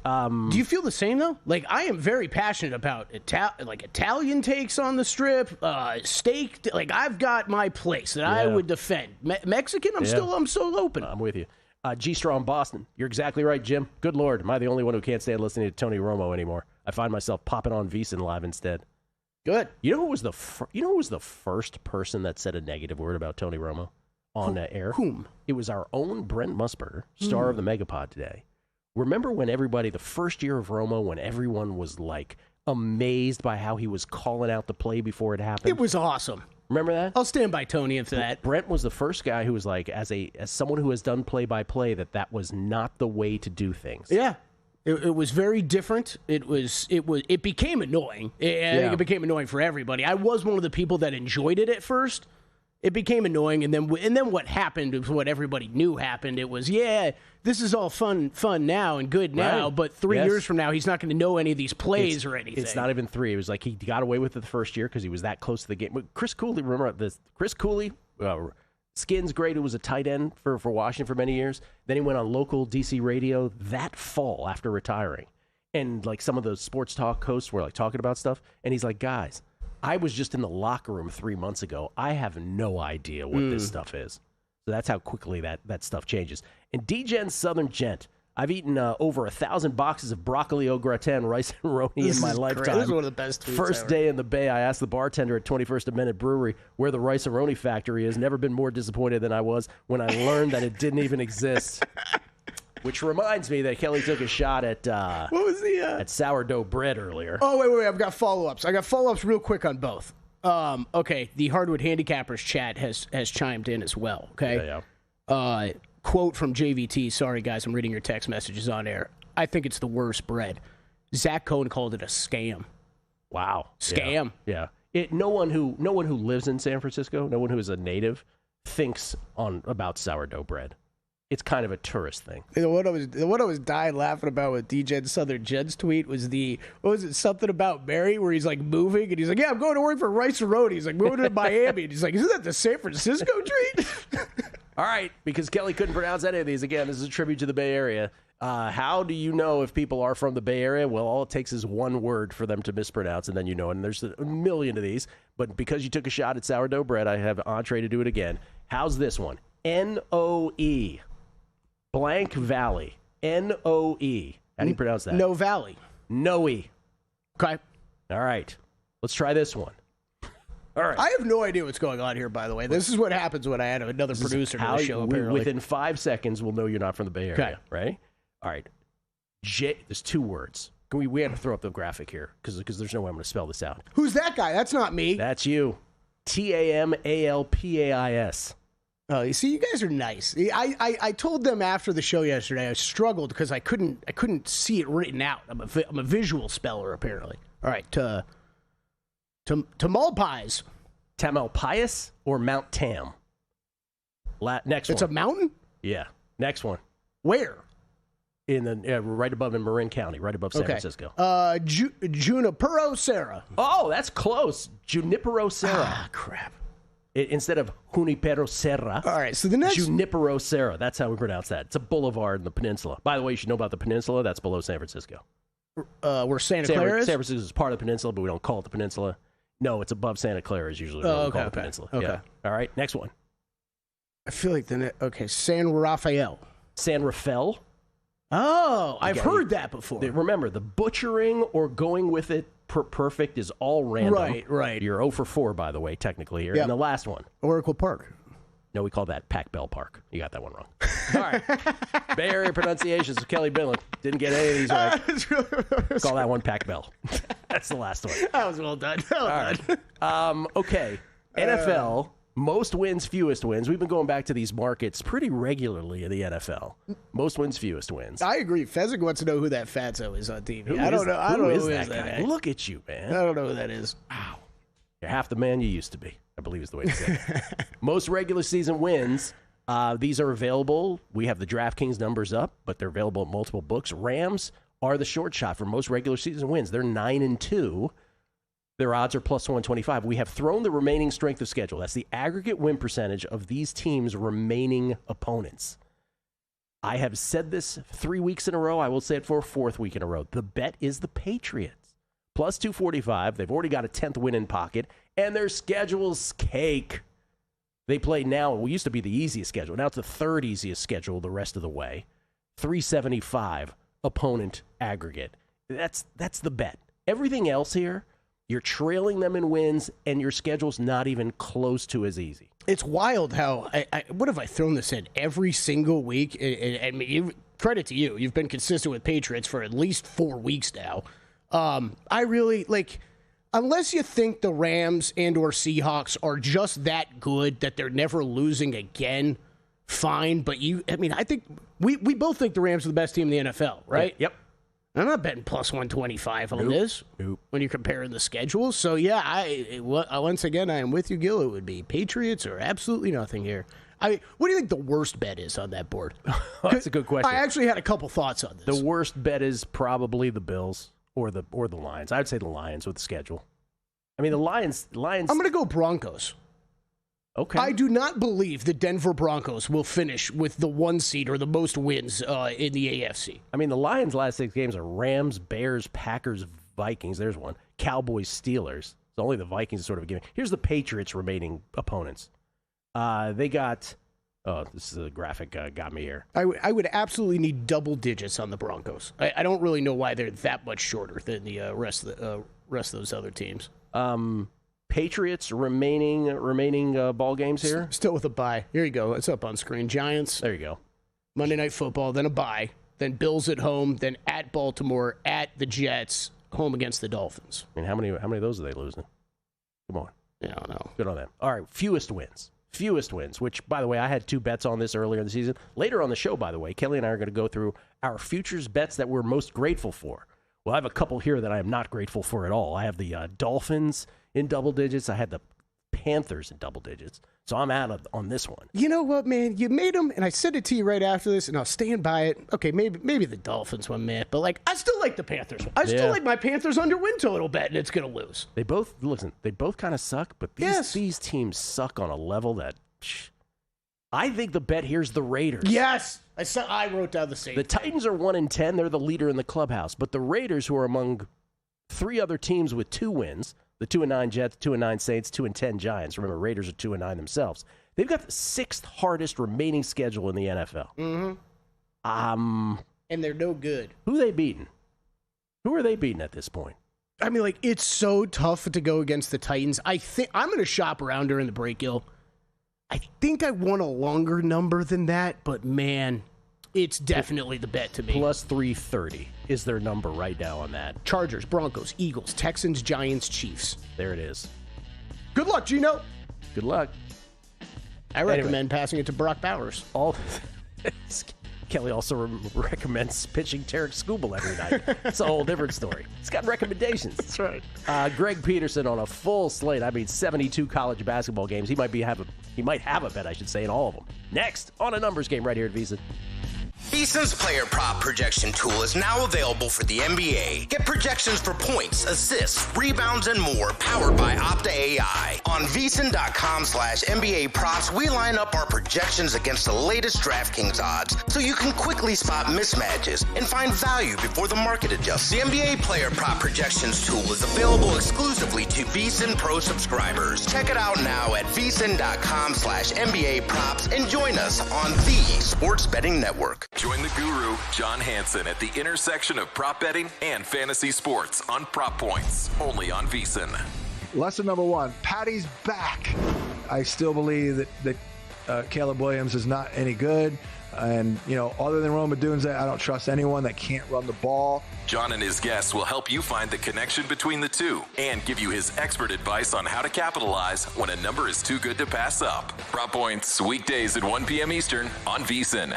Do you feel the same, though? Like, I am very passionate about Italian takes on the Strip, steak. Like, I've got my place that I would defend. Mexican, I'm still open. I'm with you. G-Straw in Boston. You're exactly right, Jim. Good Lord, am I the only one who can't stand listening to Tony Romo anymore? I find myself popping on VSiN Live instead. Good. You know who was the first person that said a negative word about Tony Romo on air? Whom? It was our own Brent Musburger, star of the Megapod today. Remember when everybody, the first year of Romo, when everyone was like amazed by how he was calling out the play before it happened? It was awesome. Remember that? I'll stand by Tony for that. Brent was the first guy who was like, as someone who has done play-by-play, that was not the way to do things. Yeah. It was very different. It became annoying. It became annoying for everybody. I was one of the people that enjoyed it at first. It became annoying, and then what happened was what everybody knew happened. It was, this is all fun now and good now, but 3 years from now, he's not going to know any of these plays or anything. It's not even 3. It was like he got away with it the first year because he was that close to the game. But Chris Cooley, remember this? Chris Cooley, Skin's great, who was a tight end for Washington for many years. Then he went on local DC radio that fall after retiring. And like some of the sports talk hosts were like talking about stuff, and he's like, guys, I was just in the locker room 3 months ago. I have no idea what this stuff is. So that's how quickly that stuff changes. And D-Gen Southern Gent, I've eaten over 1,000 boxes of broccoli au gratin, rice and roni in my lifetime. Great. This is one of the best tweets First ever. day in the Bay, I asked the bartender at 21st Amendment Brewery where the rice and roni factory is. Never been more disappointed than I was when I learned that it didn't even exist. Which reminds me that Kelly took a shot at what was at sourdough bread earlier. Oh, wait. I've got follow-ups. I got follow-ups real quick on both. Okay, the Hardwood Handicappers chat has chimed in as well, okay? Yeah. Quote from JVT. Sorry, guys, I'm reading your text messages on air. I think it's the worst bread. Zach Cohn called it a scam. Wow. Scam. Yeah. No one who lives in San Francisco, no one who is a native, thinks about sourdough bread. It's kind of a tourist thing. What I was dying laughing about with DJ Southern Jed's tweet was something about Mary where he's like moving and he's like, yeah, I'm going to work for Rice and Roni. He's like moving to Miami and he's like, isn't that the San Francisco treat? All right, because Kelly couldn't pronounce any of these. Again, this is a tribute to the Bay Area. How do you know if people are from the Bay Area? Well, all it takes is one word for them to mispronounce, and then you know. And there's a million of these. But because you took a shot at sourdough bread, I have entree to do it again. How's this one? N-O-E. Blank Valley. N-O-E. How do you pronounce that? No Valley. No-E. Okay. All right. Let's try this one. All right. I have no idea what's going on here, by the way. This is what happens when I add another producer to the show, apparently. Within 5 seconds, we'll know you're not from the Bay Area. Okay. Right? All right. There's 2 words. We had to throw up the graphic here because there's no way I'm going to spell this out. Who's that guy? That's not me. That's you. Tamalpais. Oh, you see, you guys are nice. I told them after the show yesterday I struggled because I couldn't see it written out. I'm a visual speller, apparently. All right. Tamalpais. Tamalpais or Mount Tam? Next one. It's a mountain? Yeah. Next one. Where? Right above in Marin County, right above San Francisco. Junipero Serra. Oh, that's close. Junipero Serra. Ah, crap. Instead of Junipero Serra. All right, so the next... Junipero Serra. That's how we pronounce that. It's a boulevard in the peninsula. By the way, you should know about the peninsula. That's below San Francisco. Where Santa Clara is? San Francisco is part of the peninsula, but we don't call it the peninsula. No, it's above Santa Clara is usually what we call the peninsula. Okay. Yeah. All right, next one. I feel like San Rafael. San Rafael. Oh, I've heard that before. Remember, the butchering or going with it perfect is all random. Right. You're 0 for 4, by the way, technically here. Yep. And the last one. Oracle Park. No, we call that Ballpark. You got that one wrong. All right. Bay Area pronunciations of Kelly Billin. Didn't get any of these right. Call that one Pac Bell. That's the last one. That was well done. Okay. NFL, most wins, fewest wins. We've been going back to these markets pretty regularly in the NFL. Most wins, fewest wins. I agree. Fezzik wants to know who that fatso is on TV. I don't know. I don't know who that guy. Look at you, man. I don't know who that is. Wow. You're half the man you used to be, I believe is the way to say it. Most regular season wins. These are available. We have the DraftKings numbers up, but they're available at multiple books. Rams are the short shot for most regular season wins. They're 9-2. Their odds are plus 125. We have thrown the remaining strength of schedule. That's the aggregate win percentage of these teams' remaining opponents. I have said this 3 weeks in a row. I will say it for a 4th week in a row. The bet is the Patriots. Plus 245. They've already got a 10th win in pocket, and their schedule's cake. They play now. We used to be the easiest schedule. Now it's the 3rd easiest schedule the rest of the way. 375 opponent aggregate. That's the bet. Everything else here, you're trailing them in wins, and your schedule's not even close to as easy. It's wild how what have I thrown this in every single week? Credit to you. You've been consistent with Patriots for at least 4 weeks now. I really, unless you think the Rams and or Seahawks are just that good that they're never losing again, fine. But I think we both think the Rams are the best team in the NFL, right? Yep. I'm not betting plus 125 on this when you're comparing the schedule. So, yeah, once again, I am with you, Gil. It would be Patriots or absolutely nothing here. What do you think the worst bet is on that board? That's a good question. I actually had a couple thoughts on this. The worst bet is probably the Bills or the Lions. I would say the Lions with the schedule. I mean, the Lions. I'm going to go Broncos. Okay. I do not believe the Denver Broncos will finish with the 1 seed or the most wins in the AFC. I mean, the Lions' last 6 games are Rams, Bears, Packers, Vikings. There's one. Cowboys, Steelers. So only the Vikings sort of a given. Here's the Patriots' remaining opponents. They got. Oh, this is a graphic got me here. I would absolutely need double digits on the Broncos. I don't really know why they're that much shorter than the rest of those other teams. Patriots remaining ball games here. Still with a bye. Here you go. It's up on screen. Giants. There you go. Monday Night Football, then a bye, then Bills at home, then at Baltimore, at the Jets, home against the Dolphins. I mean, how many of those are they losing? Come on. Yeah, I don't know. Good on them. All right, fewest wins, which, by the way, I had 2 bets on this earlier in the season. Later on the show, by the way, Kelly and I are going to go through our futures bets that we're most grateful for. Well, I have a couple here that I am not grateful for at all. I have the Dolphins in double digits. I had the Panthers in double digits. So I'm out on this one. You know what, man? You made them, and I said it to you right after this, and I'll stand by it. Okay, maybe the Dolphins one, man, but I still like the Panthers one. I still like my Panthers under win total bet, and it's going to lose. They both kind of suck, but these teams suck on a level that I think the bet here is the Raiders. Yes. I wrote down the same. The Titans are 1-10. They're the leader in the clubhouse. But the Raiders, who are among 3 other teams with 2 wins, the 2-9 Jets, 2-9 Saints, 2-10 Giants. Remember, Raiders are 2-9 themselves. They've got the 6th hardest remaining schedule in the NFL. Mm-hmm. And they're no good. Who are they beating? Who are they beating at this point? I mean, like, it's so tough to go against the Titans. I think I'm going to shop around during the break, Gil. I think I want a longer number than that, but man, it's definitely the bet to me. Plus 330 is their number right now on that. Chargers, Broncos, Eagles, Texans, Giants, Chiefs. There it is. Good luck, Gino. Good luck. I recommend passing it to Brock Bowers. Kelly also recommends pitching Tarek Skubal every night. It's a whole different story. He's got recommendations. That's right. Greg Peterson on a full slate. 72 college basketball games. He might have a bet, I should say, in all of them. Next on a numbers game right here at VSiN. VSiN's player prop projection tool is now available for the NBA. Get projections for points, assists, rebounds, and more powered by Opta AI. On VSiN.com/NBA props, we line up our projections against the latest DraftKings odds so you can quickly spot mismatches and find value before the market adjusts. The NBA player prop projections tool is available exclusively to VSiN Pro subscribers. Check it out now at VSiN.com/NBA props and join us on the Sports Betting Network. Join the guru, John Hansen, at the intersection of prop betting and fantasy sports on Prop Points, only on VSiN. Lesson number 1, Patty's back. I still believe that Caleb Williams is not any good. And, other than Rome Odunze, I don't trust anyone that can't run the ball. John and his guests will help you find the connection between the two and give you his expert advice on how to capitalize when a number is too good to pass up. Prop Points, weekdays at 1 p.m. Eastern on VSiN.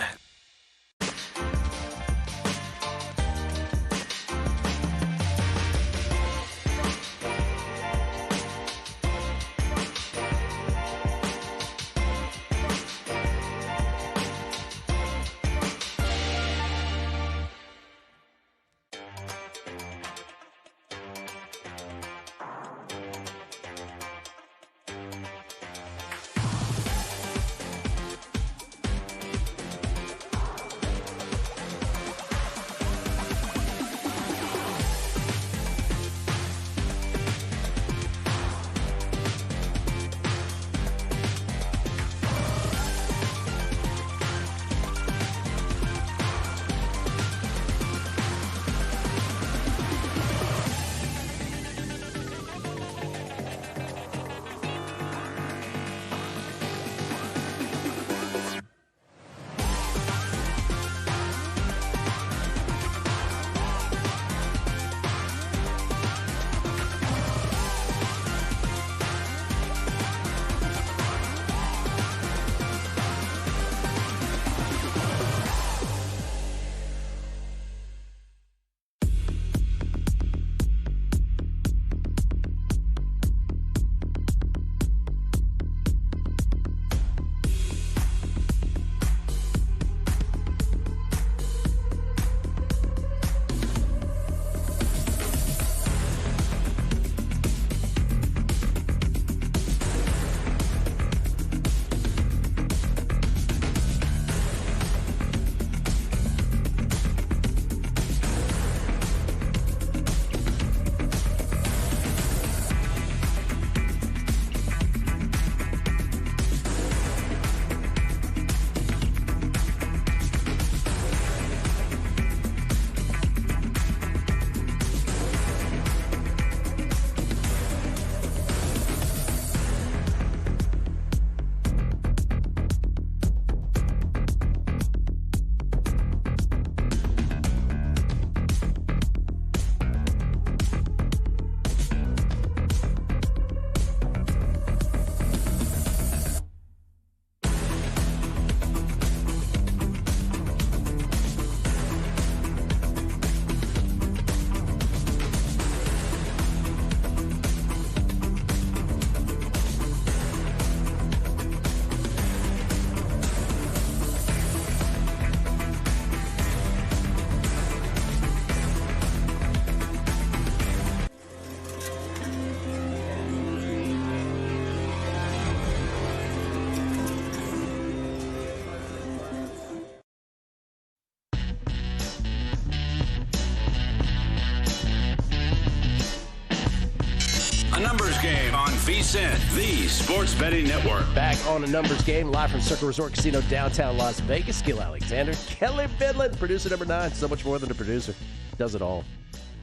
VSiN, the Sports Betting Network. Back on a numbers game, live from Circa Resort Casino, downtown Las Vegas. Gil Alexander, Kelly Bidlin, producer number 9. So much more than a producer. Does it all.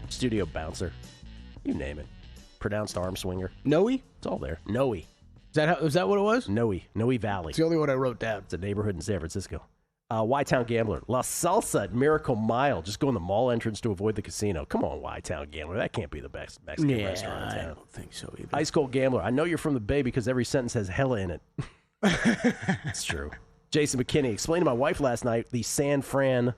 Studio bouncer. You name it. Pronounced arm swinger. Noe? It's all there. Noe. Is that what it was? Noe Valley. It's the only one I wrote down. It's a neighborhood in San Francisco. Y-Town Gambler. La Salsa at Miracle Mile. Just go in the mall entrance to avoid the casino. Come on, Y-Town Gambler. That can't be the best Mexican restaurant in town. I don't think so either. Ice Cold Gambler. I know you're from the Bay because every sentence has hella in it. It's true. Jason McKinney. Explained to my wife last night the San Fran...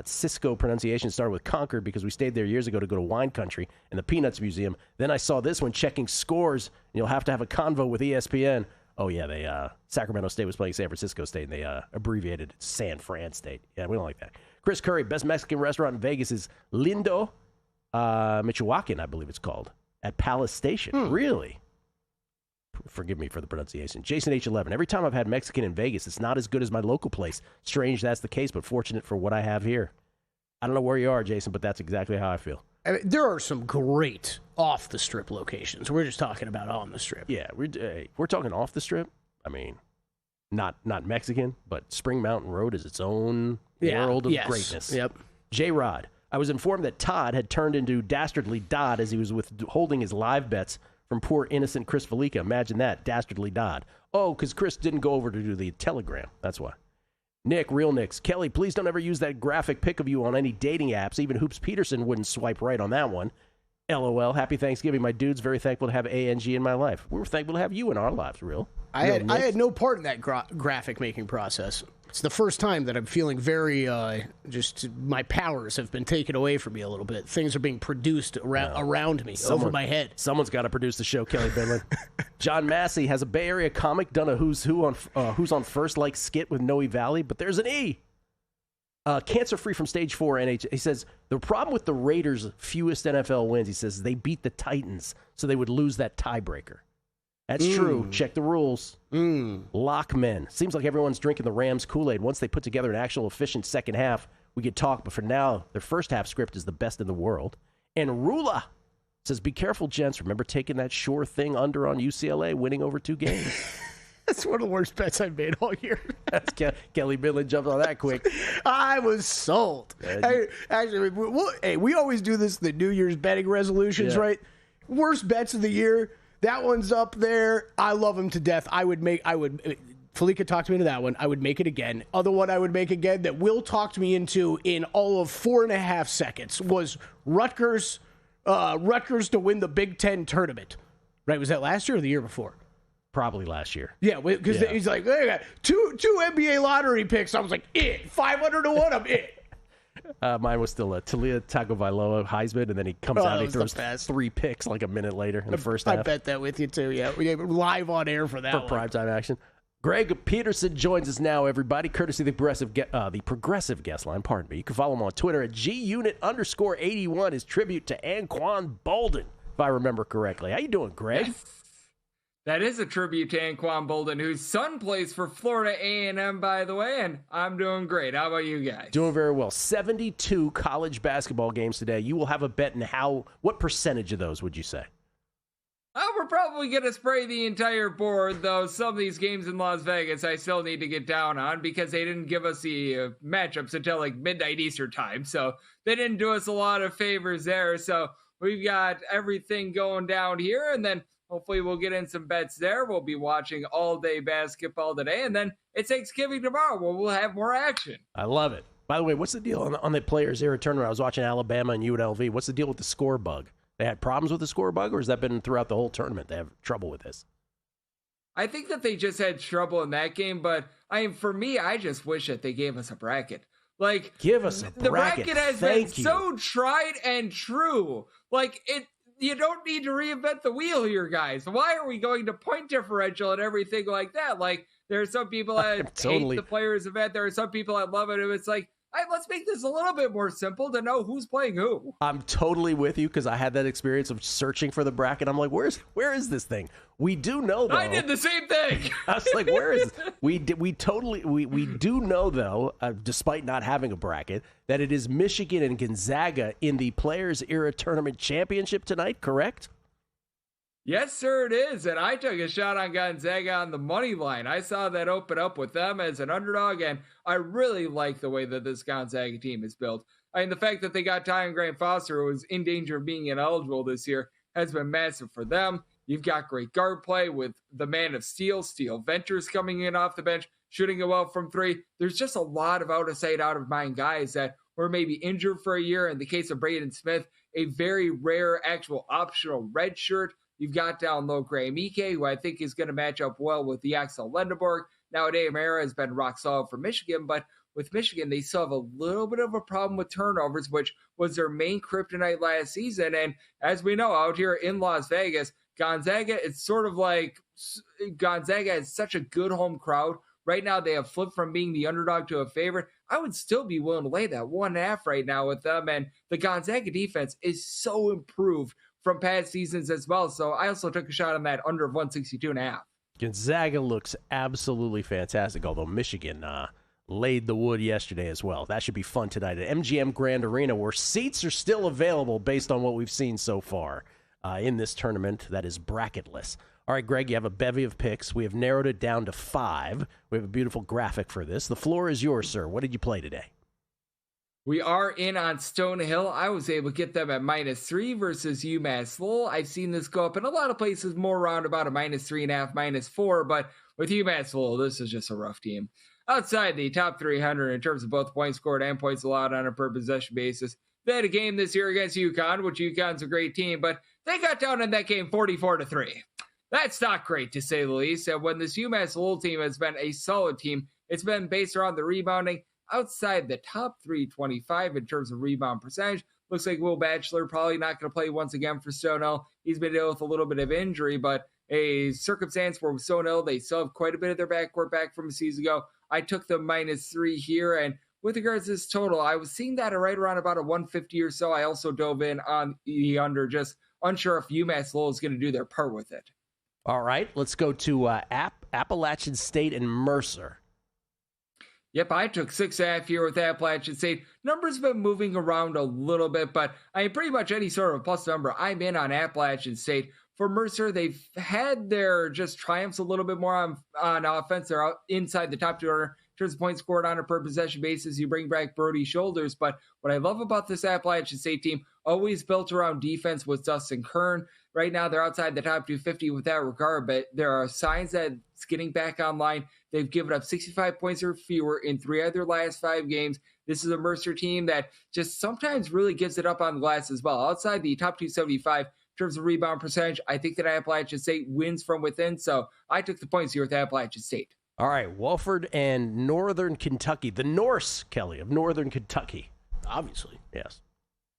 Cisco pronunciation started with Concord because we stayed there years ago to go to wine country and the Peanuts Museum. Then I saw this one checking scores, and you'll have to have a convo with ESPN. Oh, yeah, they Sacramento State was playing San Francisco State, and they abbreviated it San Fran State. Yeah, we don't like that. Chris Curry, best Mexican restaurant in Vegas is Lindo Michoacan, I believe it's called, at Palace Station. Really? Forgive me for the pronunciation. Jason H11. Every time I've had Mexican in Vegas, it's not as good as my local place. Strange that's the case, but fortunate for what I have here. I don't know where you are, Jason, but that's exactly how I feel. I mean, there are some great off-the-strip locations. We're just talking about on the strip. Yeah, we're talking off the strip. I mean, not Mexican, but Spring Mountain Road is its own world of greatness. Yep. J-Rod. I was informed that Todd had turned into Dastardly Dodd as he was withholding his live bets from poor innocent Chris Felica. Imagine that, Dastardly Dodd. Oh, because Chris didn't go over to do the telegram. That's why. Nick, Real Nicks. Kelly, please don't ever use that graphic pic of you on any dating apps. Even Hoops Peterson wouldn't swipe right on that one. LOL. Happy Thanksgiving, my dudes. Very thankful to have ANG in my life. We're thankful to have you in our lives, Real. I had no part in that graphic making process. It's the first time that I'm feeling very, just my powers have been taken away from me a little bit. Things are being produced around me, over my head. Someone's got to produce the show, Kelly Bidlin. John Massey has a Bay Area comic done a Who's on First like skit with Noe Valley, but there's an E. Cancer-free from stage 4 NH. He says, the problem with the Raiders' fewest NFL wins, he says, they beat the Titans, so they would lose that tiebreaker. That's true. Check the rules. Lockmen. Seems like everyone's drinking the Rams Kool-Aid. Once they put together an actual efficient second half, we could talk. But for now, their first half script is the best in the world. And Rula says, be careful, gents. Remember taking that sure thing under on UCLA, winning over 2 games. That's one of the worst bets I've made all year. That's Kelly Bidlin jumped on that quick. I was sold. Actually, we always do this, the New Year's betting resolutions, right? Worst bets of the year. That one's up there. I love him to death. Felica talked me into that one. I would make it again. Other one I would make again that Will talked me into in all of 4.5 seconds was Rutgers to win the Big Ten tournament. Right? Was that last year or the year before? Probably last year. Yeah, because he's like, hey, I got two NBA lottery picks. I was like, 500 to 1, I'm it. Mine was still Talia Tagovailoa Heisman, and then he comes out and he throws 3 picks like a minute later in the first half. I bet that with you, too. Yeah, we live on air for that for primetime action. Greg Peterson joins us now, everybody, courtesy of the Progressive Guest Line. Pardon me. You can follow him on Twitter at @GUnit_81. His tribute to Anquan Bolden, if I remember correctly. How you doing, Greg? Yes. That is a tribute to Anquan Bolden, whose son plays for Florida A&M, by the way, and I'm doing great. How about you guys? Doing very well. 72 college basketball games today. You will have a bet in what percentage of those would you say? We're probably going to spray the entire board, though some of these games in Las Vegas I still need to get down on because they didn't give us the matchups until like midnight Eastern time, so they didn't do us a lot of favors there. So we've got everything going down here, and then hopefully we'll get in some bets there. We'll be watching all-day basketball today, and then it's Thanksgiving tomorrow where we'll have more action. I love it. By the way, what's the deal on the Players Era tournament? I was watching Alabama and UNLV. What's the deal with the score bug? They had problems with the score bug, or has that been throughout the whole tournament? They have trouble with this? I think that they just had trouble in that game, but for me, I just wish that they gave us a bracket. Like, give us a bracket. The bracket has been so tried and true. Like, you don't need to reinvent the wheel here, guys. Why are we going to point differential and everything like that? Like, there are some people that hate the players event. There are some people that love it. And it's like, let's make this a little bit more simple to know who's playing who. I'm totally with you because I had that experience of searching for the bracket. I'm like, where is this thing? We do know, though. I did the same thing. I was like, where is it? We do know, though, despite not having a bracket, that it is Michigan and Gonzaga in the Players Era Tournament Championship tonight, correct? Yes, sir, it is. And I took a shot on Gonzaga on the money line. I saw that open up with them as an underdog, and I really like the way that this Gonzaga team is built. I mean, the fact that they got Ty and Grant Foster, who was in danger of being ineligible this year, has been massive for them. You've got great guard play with the man of steel, Steel Ventures coming in off the bench, shooting it well from three. There's just a lot of out of sight, out of mind guys that were maybe injured for a year. In the case of Braden Smith, a very rare actual optional red shirt. You've got down low Graham Ike, who I think is going to match up well with the Axel Lendeborg. Now, Ade Amara has been rock solid for Michigan, but with Michigan, they still have a little bit of a problem with turnovers, which was their main kryptonite last season. And as we know, out here in Las Vegas, Gonzaga, it's sort of like Gonzaga has such a good home crowd. Right now, they have flipped from being the underdog to a favorite. I would still be willing to lay that 1.5 right now with them. And the Gonzaga defense is so improved from past seasons as well. So I also took a shot on that under 162.5. Gonzaga looks absolutely fantastic, although Michigan laid the wood yesterday as well. That should be fun tonight at MGM Grand Arena, where seats are still available based on what we've seen so far in this tournament that is bracketless. All right, Greg, you have a bevy of picks. We have narrowed it down to 5. We have a beautiful graphic for this. The floor is yours, sir. What did you play today? We are in on Stonehill. I was able to get them at -3 versus UMass Lowell. I've seen this go up in a lot of places more around about a -3.5, -4, but with UMass Lowell, this is just a rough team. Outside the top 300 in terms of both points scored and points allowed on a per possession basis. They had a game this year against UConn, which UConn's a great team, but they got down in that game 44-3. That's not great, to say the least. And when this UMass Lowell team has been a solid team, it's been based around the rebounding. Outside the top 325 in terms of rebound percentage, looks like Will Batchelor probably not going to play once again for Stonehill. He's been dealing with a little bit of injury, but a circumstance where with Stonehill, they still have quite a bit of their backcourt back from a season ago. I took the -3 here, and with regards to this total, I was seeing that right around about a 150 or so. I also dove in on the under, just unsure if UMass Lowell is going to do their part with it. All right, let's go to Appalachian State and Mercer. Yep, I took 6.5 here with Appalachian State. Numbers have been moving around a little bit, but I mean, pretty much any sort of plus number, I'm in on Appalachian State. For Mercer, they've had their just triumphs a little bit more on offense. They're out inside the top 200 in terms of points scored on a per possession basis. You bring back Brody Shoulders, but what I love about this Appalachian State team, always built around defense with Dustin Kern. Right now, they're outside the top 250 with that regard, but there are signs that it's getting back online. They've given up 65 points or fewer in 3 of their last 5 games. This is a Mercer team that just sometimes really gives it up on the glass as well. Outside the top 275 in terms of rebound percentage, I think that Appalachian State wins from within, so I took the points here with Appalachian State. All right, Wofford and Northern Kentucky. The Norse, Kelly, of Northern Kentucky. Obviously, yes.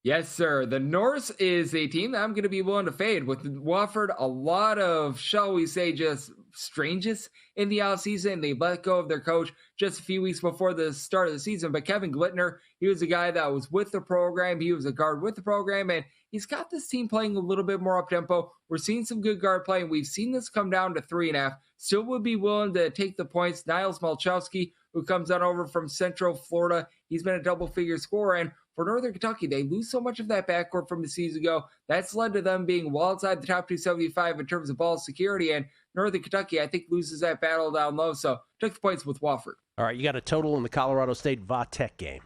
Yes, sir. The Norse is a team that I'm going to be willing to fade. With Wofford, a lot of, shall we say, just strangeness in the offseason. They let go of their coach just a few weeks before the start of the season. But Kevin Glittner, he was a guy that was with the program. He was a guard with the program, and he's got this team playing a little bit more up-tempo. We're seeing some good guard play, and we've seen this come down to 3.5. Still would be willing to take the points. Niles Malchowski, who comes on over from Central Florida, he's been a double-figure scorer, and for Northern Kentucky, they lose so much of that backcourt from the season ago. That's led to them being well outside the top 275 in terms of ball security. And Northern Kentucky, I think, loses that battle down low. So took the points with Wofford. All right, you got a total in the Colorado State Va-Tech game.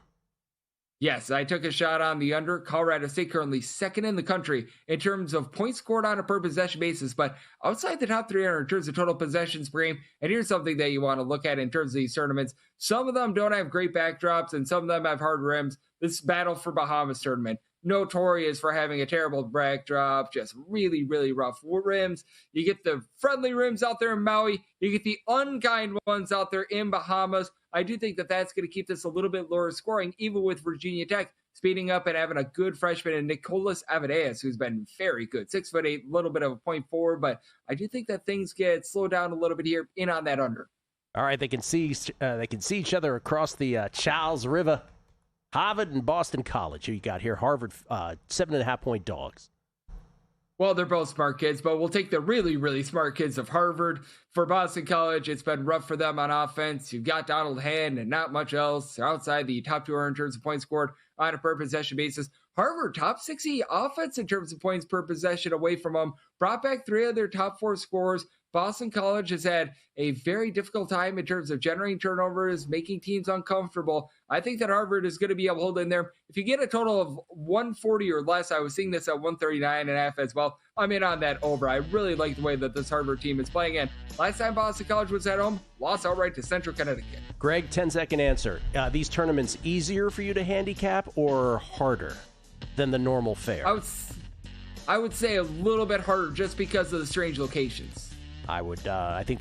Yes, I took a shot on the under. Colorado State currently second in the country in terms of points scored on a per possession basis, but outside the top 300 in terms of total possessions per game. And here's something that you want to look at in terms of these tournaments. Some of them don't have great backdrops, and some of them have hard rims. This Battle for Bahamas tournament, notorious for having a terrible backdrop, just really, really rough rims. You get the friendly rims out there in Maui. You get the unkind ones out there in Bahamas. I do think that that's going to keep this a little bit lower scoring, even with Virginia Tech speeding up and having a good freshman in Nicolas Avadeas, who's been very good. 6'8", a little bit of a point forward, but I do think that things get slowed down a little bit here in on that under. All right, they can see each other across the Charles River. Harvard and Boston College. Who you got here? Harvard, 7.5-point dogs. Well, they're both smart kids, but we'll take the really, really smart kids of Harvard. For Boston College, it's been rough for them on offense. You've got Donald Hand and not much else. They're outside the top 200 in terms of points scored on a per possession basis. Harvard, top 60 offense in terms of points per possession away from them. Brought back 3 of their top 4 scorers. Boston College has had a very difficult time in terms of generating turnovers, making teams uncomfortable. I think that Harvard is going to be able to hold in there. If you get a total of 140 or less, I was seeing this at 139.5 as well. I'm in on that over. I really like the way that this Harvard team is playing in. Last time Boston College was at home, lost outright to Central Connecticut. Greg, 10-second answer. These tournaments easier for you to handicap or harder than the normal fare? I would say a little bit harder just because of the strange locations. I think that's